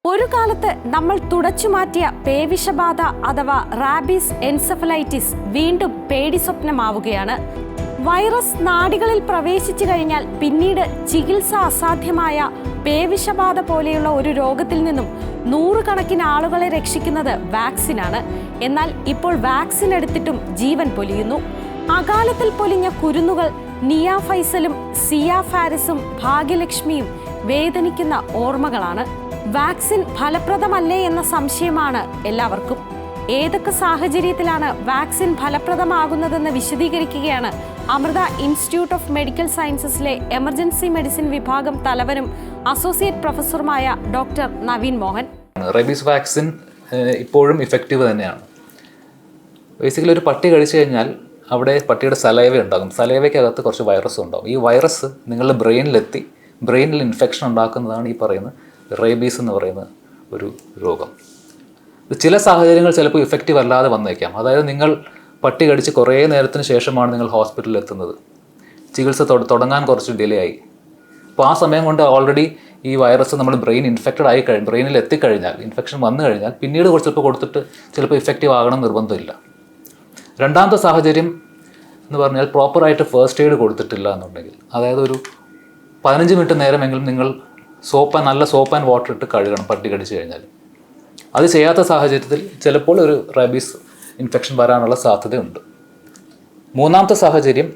ഒരു കാലത്ത് നമ്മൾ തുടച്ചുമാറ്റിയ പേവിഷബാധ അഥവാ റാബീസ് എൻസെഫലൈറ്റിസ് വീണ്ടും പേടി സ്വപ്നമാവുകയാണ്. വൈറസ് നാഡികളിൽ പ്രവേശിച്ചു കഴിഞ്ഞാൽ പിന്നീട് ചികിത്സ അസാധ്യമായ പേവിഷബാധ പോലെയുള്ള ഒരു രോഗത്തിൽ നിന്നും നൂറുകണക്കിന് ആളുകളെ രക്ഷിക്കുന്നത് വാക്സിനാണ്. എന്നാൽ ഇപ്പോൾ വാക്സിൻ എടുത്തിട്ടും ജീവൻ പൊലിയുന്നു. അകാലത്തിൽ പൊലിഞ്ഞ കുരുന്നുകൾ നിയ ഫൈസലും സിയ ഫാരിസും ഭാഗ്യലക്ഷ്മിയും വേദനിക്കുന്ന ഓർമ്മകളാണ്. വാക്സിൻ ഫലപ്രദമല്ലേ എന്ന സംശയമാണ് എല്ലാവർക്കും. ഏതൊക്കെ സാഹചര്യത്തിലാണ് വാക്സിൻ ഫലപ്രദമാകുന്നതെന്ന് വിശദീകരിക്കുകയാണ് അമൃത ഇൻസ്റ്റിറ്റ്യൂട്ട് ഓഫ് മെഡിക്കൽ സയൻസസിലെ എമർജൻസി മെഡിസിൻ വിഭാഗം തലവനും അസോസിയേറ്റ് പ്രൊഫസറുമായ doctor Naveen Mohan. Rabies vaccine ഇപ്പോഴും ഇഫക്റ്റീവ് തന്നെയാണ്. ബേസിക്കലി ഒരു പട്ടി കഴിച്ചു കഴിഞ്ഞാൽ അവിടെ പട്ടിയുടെ സലൈവ ഉണ്ടാകും. സലൈവയ്ക്കകത്ത് കുറച്ച് വൈറസ് ഉണ്ടാകും. ഈ വൈറസ് നിങ്ങളുടെ ബ്രെയിനിലെത്തി ബ്രെയിനിൽ ഇൻഫെക്ഷൻ ഉണ്ടാക്കുന്നതാണ് ഈ പറയുന്ന റേബീസ് എന്ന് പറയുന്ന ഒരു രോഗം. ചില സാഹചര്യങ്ങൾ ചിലപ്പോൾ ഇഫക്റ്റീവ് അല്ലാതെ വന്നേക്കാം. അതായത് നിങ്ങൾ പട്ടി കടിച്ച് കുറേ നേരത്തിന് ശേഷമാണ് നിങ്ങൾ ഹോസ്പിറ്റലിൽ എത്തുന്നത്. ചികിത്സ തുടങ്ങാൻ കുറച്ച് ഡിലേ ആയി. അപ്പോൾ ആ സമയം കൊണ്ട് ഓൾറെഡി ഈ വൈറസ് നമ്മുടെ ബ്രെയിൻ ഇൻഫെക്റ്റഡ് ആയി ബ്രെയിനിൽ എത്തിക്കഴിഞ്ഞാൽ, ഇൻഫെക്ഷൻ വന്നു കഴിഞ്ഞാൽ പിന്നീട് ചിലപ്പോൾ കൊടുത്തിട്ട് ചിലപ്പോൾ ഇഫക്റ്റീവ് ആകണം നിർബന്ധമില്ല. രണ്ടാമത്തെ സാഹചര്യം എന്ന് പറഞ്ഞാൽ പ്രോപ്പറായിട്ട് ഫസ്റ്റ് എയ്ഡ് കൊടുത്തിട്ടില്ല എന്നുണ്ടെങ്കിൽ, അതായത് ഒരു 15 മിനിറ്റ് നേരമെങ്കിലും നിങ്ങൾ നല്ല സോപ്പ് ആൻഡ് വാട്ടർ ഇട്ട് കഴുകണം പട്ടി കടിച്ചു കഴിഞ്ഞാൽ. അത് ചെയ്യാത്ത സാഹചര്യത്തിൽ ചിലപ്പോൾ ഒരു റാബീസ് ഇൻഫെക്ഷൻ വരാനുള്ള സാധ്യതയുണ്ട്. മൂന്നാമത്തെ സാഹചര്യം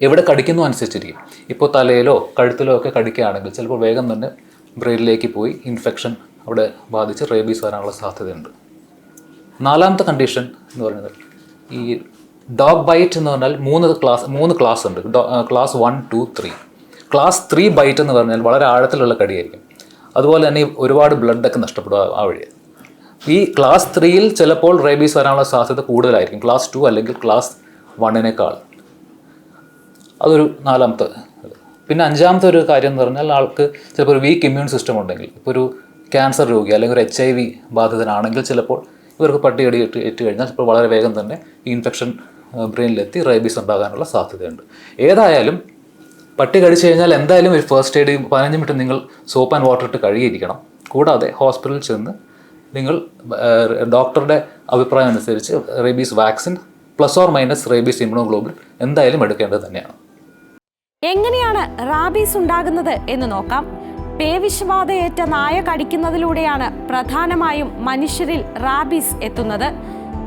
എവിടെ കടിക്കുന്നു അനുസരിച്ചിരിക്കും. ഇപ്പോൾ തലയിലോ കഴുത്തിലോ ഒക്കെ കടിക്കുകയാണെങ്കിൽ ചിലപ്പോൾ വേഗം തന്നെ ബ്രെയിനിലേക്ക് പോയി ഇൻഫെക്ഷൻ അവിടെ ബാധിച്ച് റേബീസ് വരാനുള്ള സാധ്യതയുണ്ട്. നാലാമത്തെ കണ്ടീഷൻ എന്ന് പറയുന്നത് ഈ ഡോഗ് ബൈറ്റ് എന്ന് പറഞ്ഞാൽ മൂന്ന് ക്ലാസ് ഉണ്ട്. ക്ലാസ് 1, 2, 3. ക്ലാസ് 3 ബൈറ്റ് എന്ന് പറഞ്ഞാൽ വളരെ ആഴത്തിലുള്ള കടിയായിരിക്കും. അതുപോലെ തന്നെ ഒരുപാട് ബ്ലഡൊക്കെ നഷ്ടപ്പെടുക ആ വഴി. ഈ ക്ലാസ് 3യിൽ ചിലപ്പോൾ റേബീസ് വരാനുള്ള സാധ്യത കൂടുതലായിരിക്കും ക്ലാസ് 2 അല്ലെങ്കിൽ ക്ലാസ് 1-നേക്കാൾ. അതൊരു നാലാമത്തെ. പിന്നെ അഞ്ചാമത്തെ ഒരു കാര്യം എന്ന് പറഞ്ഞാൽ ആൾക്ക് ചിലപ്പോൾ ഒരു വീക്ക് ഇമ്മ്യൂൺ സിസ്റ്റം ഉണ്ടെങ്കിൽ, ഇപ്പോൾ ഒരു ക്യാൻസർ രോഗി അല്ലെങ്കിൽ ഒരു HIV ബാധിതനാണെങ്കിൽ ചിലപ്പോൾ ഇവർക്ക് പട്ടി കടി ഏറ്റ് കഴിഞ്ഞാൽ ചിലപ്പോൾ വളരെ വേഗം തന്നെ ഈ ഇൻഫെക്ഷൻ ബ്രെയിനിലെത്തി റേബീസ് ഉണ്ടാകാനുള്ള സാധ്യതയുണ്ട്. ഏതായാലും പട്ടി കടിച്ചു കഴിഞ്ഞാൽ എന്തായാലും ഒരു ഫസ്റ്റ് എയ്ഡ് 15 മിനിറ്റ് നിങ്ങൾ സോപ്പ് ആൻഡ് വാട്ടർ ഇട്ട് കഴുകിയിരിക്കണം. കൂടാതെ ഹോസ്പിറ്റലിൽ ചെന്ന് നിങ്ങൾ ഡോക്ടറുടെ അഭിപ്രായം അനുസരിച്ച് റേബീസ് വാക്സിൻ ± റേബീസ് ഇമ്മ്യൂണോഗ്ലോബിൻ എന്തായാലും എടുക്കേണ്ടത് തന്നെയാണ്. എങ്ങനെയാണ് റാബീസ് ഉണ്ടാകുന്നത് എന്ന് നോക്കാം. പേവിഷബാധയേറ്റ നായ കടിക്കുന്നതിലൂടെയാണ് പ്രധാനമായും മനുഷ്യരിൽ റാബീസ് എത്തുന്നത്.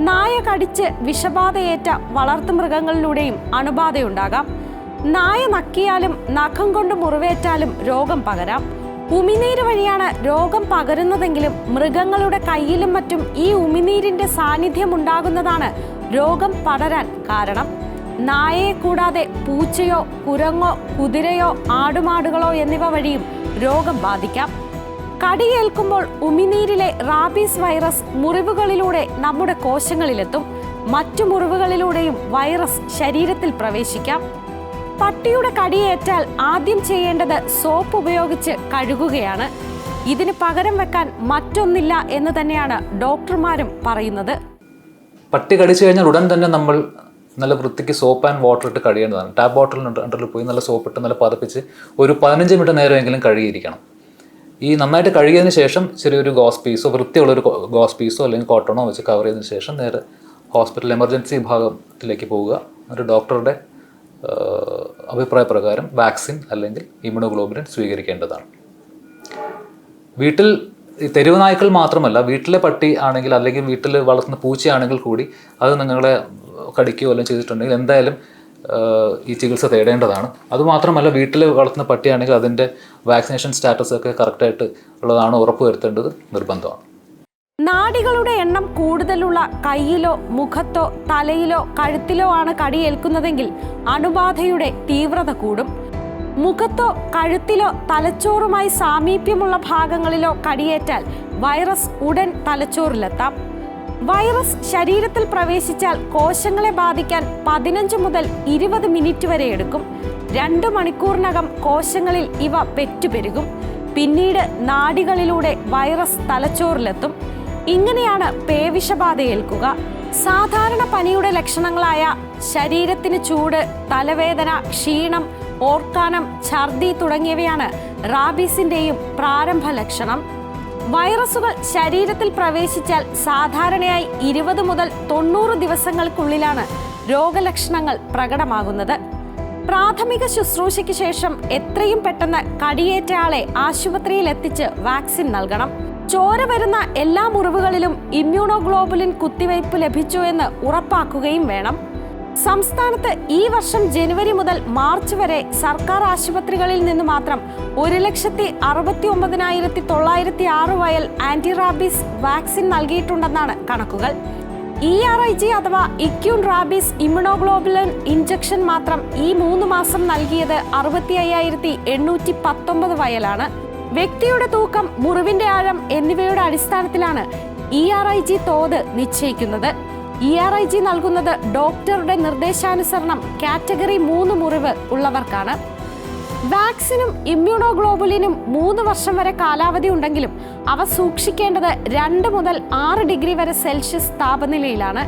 നായ കടിച്ച് വിഷബാധയേറ്റ വളർത്തുമൃഗങ്ങളിലൂടെയും അണുബാധയുണ്ടാകാം. നായ നക്കിയാലും നഖം കൊണ്ട് മുറിവേറ്റാലും രോഗം പകരാം. ഉമിനീര് വഴിയാണ് രോഗം പകരുന്നതെങ്കിലും മൃഗങ്ങളുടെ കയ്യിലും മറ്റും ഈ ഉമിനീരിന്റെ സാന്നിധ്യം ഉണ്ടാകുന്നതാണ് രോഗം പടരാൻ കാരണം. നായയെ കൂടാതെ പൂച്ചയോ കുരങ്ങോ കുതിരയോ ആടുമാടുകളോ എന്നിവ വഴിയും രോഗം ബാധിക്കാം. കടിയേൽക്കുമ്പോൾ ഉമിനീരിലെ റാബീസ് വൈറസ് മുറിവുകളിലൂടെ നമ്മുടെ കോശങ്ങളിലെത്തും. മറ്റു മുറിവുകളിലൂടെയും വൈറസ് ശരീരത്തിൽ പ്രവേശിക്കാം. പട്ടിയുടെ കടിയേറ്റാൽ ആദ്യം ചെയ്യേണ്ടത് സോപ്പ് ഉപയോഗിച്ച് കഴുകുകയാണ്. ഇതിന് പകരം വെക്കാൻ മറ്റൊന്നില്ല എന്ന് തന്നെയാണ് ഡോക്ടർമാരും പറയുന്നത്. പട്ടി കടിച്ചു കഴിഞ്ഞാൽ ഉടൻ തന്നെ നമ്മൾ നല്ല വൃത്തിക്ക് സോപ്പ് ആൻഡ് വാട്ടർ ഇട്ട് കഴുകേണ്ടതാണ്. ടാപ്പ് ബോട്ടിലിൽ പോയി നല്ല സോപ്പ് ഇട്ട് നല്ല പതപ്പിച്ച് ഒരു 15 മിനിറ്റ് നേരമെങ്കിലും കഴുകിയിരിക്കണം. ഈ നന്നായിട്ട് കഴുകിയതിന് ശേഷം ചെറിയൊരു ഗോസ് പീസോ വൃത്തിയുള്ളൊരു ഗോസ് പീസോ അല്ലെങ്കിൽ കോട്ടണോ വെച്ച് കവർ ചെയ്തതിന് ശേഷം നേരെ ഹോസ്പിറ്റൽ എമർജൻസി വിഭാഗത്തിലേക്ക് പോവുക. ഒരു ഡോക്ടറുടെ അഭിപ്രായ പ്രകാരം വാക്സിൻ അല്ലെങ്കിൽ ഇമ്മ്യൂണോഗ്ലോബുലിൻ സ്വീകരിക്കേണ്ടതാണ്. വീട്ടിൽ തെരുവ് നായ്ക്കൾ മാത്രമല്ല, വീട്ടിലെ പട്ടി ആണെങ്കിൽ അല്ലെങ്കിൽ വീട്ടിൽ വളർത്തുന്ന പൂച്ചയാണെങ്കിൽ കൂടി അത് നിങ്ങളെ കടിക്കുകയോ എല്ലാം ചെയ്തിട്ടുണ്ടെങ്കിൽ എന്തായാലും ഈ ചികിത്സ തേടേണ്ടതാണ്. അതുമാത്രമല്ല, വീട്ടിൽ വളർത്തുന്ന പട്ടിയാണെങ്കിൽ അതിൻ്റെ വാക്സിനേഷൻ സ്റ്റാറ്റസ് ഒക്കെ കറക്റ്റായിട്ട് ഉള്ളതാണ് ഉറപ്പുവരുത്തേണ്ടത് നിർബന്ധമാണ്. നാഡികളുടെ എണ്ണം കൂടുതലുള്ള കയ്യിലോ മുഖത്തോ തലയിലോ കഴുത്തിലോ ആണ് കടിയേൽക്കുന്നതെങ്കിൽ അണുബാധയുടെ തീവ്രത കൂടും. മുഖത്തോ കഴുത്തിലോ തലച്ചോറുമായി സാമീപ്യമുള്ള ഭാഗങ്ങളിലോ കടിയേറ്റാൽ വൈറസ് ഉടൻ തലച്ചോറിലെത്താം. വൈറസ് ശരീരത്തിൽ പ്രവേശിച്ചാൽ കോശങ്ങളെ ബാധിക്കാൻ 15 മുതൽ 20 മിനിറ്റ് വരെ എടുക്കും. 2 മണിക്കൂറിനകം കോശങ്ങളിൽ ഇവ പെറ്റുപെരുകും. പിന്നീട് നാഡികളിലൂടെ വൈറസ് തലച്ചോറിലെത്തും. ഇങ്ങനെയാണ് പേവിഷബാധയേൽക്കുക. സാധാരണ പനിയുടെ ലക്ഷണങ്ങളായ ശരീരത്തിന് ചൂട്, തലവേദന, ക്ഷീണം, ഓർക്കാനം, ഛർദി തുടങ്ങിയവയാണ് റാബീസിന്റെയും പ്രാരംഭ ലക്ഷണം. വൈറസുകൾ ശരീരത്തിൽ പ്രവേശിച്ചാൽ സാധാരണയായി 20 മുതൽ 90 ദിവസങ്ങൾക്കുള്ളിലാണ് രോഗലക്ഷണങ്ങൾ പ്രകടമാകുന്നത്. പ്രാഥമിക ശുശ്രൂഷയ്ക്ക് ശേഷം എത്രയും പെട്ടെന്ന് കടിയേറ്റ ആളെ ആശുപത്രിയിൽ എത്തിച്ച് വാക്സിൻ നൽകണം. ചോര വരുന്ന എല്ലാ മുറിവുകളിലും ഇമ്മ്യൂണോഗ്ലോബുലിൻ കുത്തിവയ്പ് ലഭിച്ചു എന്ന് ഉറപ്പാക്കുകയും വേണം. സംസ്ഥാനത്ത് ഈ വർഷം ജനുവരി മുതൽ മാർച്ച് വരെ സർക്കാർ ആശുപത്രികളിൽ നിന്ന് മാത്രം 1,69,906 വയൽ ആന്റി റാബീസ് വാക്സിൻ നൽകിയിട്ടുണ്ടെന്നാണ് കണക്കുകൾ. ERIG അഥവാ ഇക്യൂൺ റാബീസ് ഇമ്മ്യൂണോഗ്ലോബുലിൻ ഇഞ്ചക്ഷൻ മാത്രം ഈ 3 മാസം നൽകിയത് 65,819 വയലാണ്. വ്യക്തിയുടെ തൂക്കം, മുറിവിന്റെ ആഴം എന്നിവയുടെ അടിസ്ഥാനത്തിലാണ് ERIG തോത് നിശ്ചയിക്കുന്നത്. ERIG നൽകുന്നത് ഡോക്ടറുടെ നിർദ്ദേശാനുസരണം കാറ്റഗറി 3 മുറിവ് ഉള്ളവർക്കാണ്. വാക്സിനും ഇമ്മ്യൂണോഗ്ലോബുലിനും 3 വർഷം വരെ കാലാവധി ഉണ്ടെങ്കിലും അവ സൂക്ഷിക്കേണ്ടത് 2 മുതൽ 6 ഡിഗ്രി വരെ സെൽഷ്യസ് താപനിലയിലാണ്.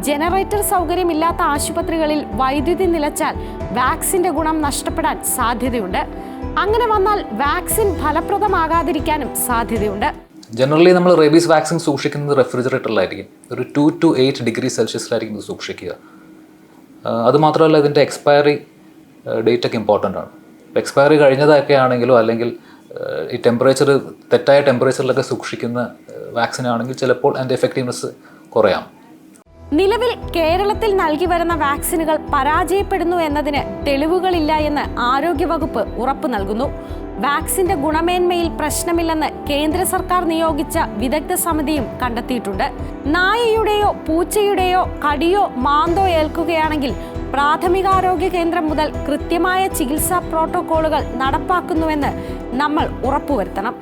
ജനറേറ്റർ സൗകര്യമില്ലാത്ത ആശുപത്രികളിൽ വൈദ്യുതി നിലച്ചാൽ വാക്സിന്റെ ഗുണം നഷ്ടപ്പെടാൻ സാധ്യതയുണ്ട്. അങ്ങനെ വന്നാൽ വാക്സിൻ ഫലപ്രദമാകാതിരിക്കാനും സാധ്യതയുണ്ട്. ജനറലി നമ്മൾ റേബീസ് വാക്സിൻ സൂക്ഷിക്കുന്നത് റെഫ്രിജറേറ്ററിലായിരിക്കും. ഒരു 2 to 8 ഡിഗ്രി സെൽഷ്യസിലായിരിക്കും ഇത് സൂക്ഷിക്കുക. അതുമാത്രമല്ല, ഇതിൻ്റെ എക്സ്പയറി ഡേറ്റ് ഒക്കെ ഇമ്പോർട്ടൻ്റ് ആണ്. എക്സ്പയറി കഴിഞ്ഞതൊക്കെ ആണെങ്കിലോ അല്ലെങ്കിൽ ഈ തെറ്റായ ടെമ്പറേച്ചറിലൊക്കെ സൂക്ഷിക്കുന്ന വാക്സിൻ ആണെങ്കിൽ ചിലപ്പോൾ അതിൻ്റെ എഫക്റ്റീവ്നെസ് കുറയാം. നിലവിൽ കേരളത്തിൽ നൽകി വരുന്ന വാക്സിനുകൾ പരാജയപ്പെടുന്നു എന്നതിന് തെളിവുകളില്ല എന്ന് ആരോഗ്യവകുപ്പ് ഉറപ്പു നൽകുന്നു. വാക്സിന്റെ ഗുണമേന്മയിൽ പ്രശ്നമില്ലെന്ന് കേന്ദ്ര സർക്കാർ നിയോഗിച്ച വിദഗ്ധ സമിതിയും കണ്ടെത്തിയിട്ടുണ്ട്. നായയുടെയോ പൂച്ചയുടെയോ കടിയോ മാന്തോ ഏൽക്കുകയാണെങ്കിൽ പ്രാഥമികാരോഗ്യ കേന്ദ്രം മുതൽ കൃത്യമായ ചികിത്സാ പ്രോട്ടോക്കോളുകൾ നടപ്പാക്കുന്നുവെന്ന് നമ്മൾ ഉറപ്പുവരുത്തണം.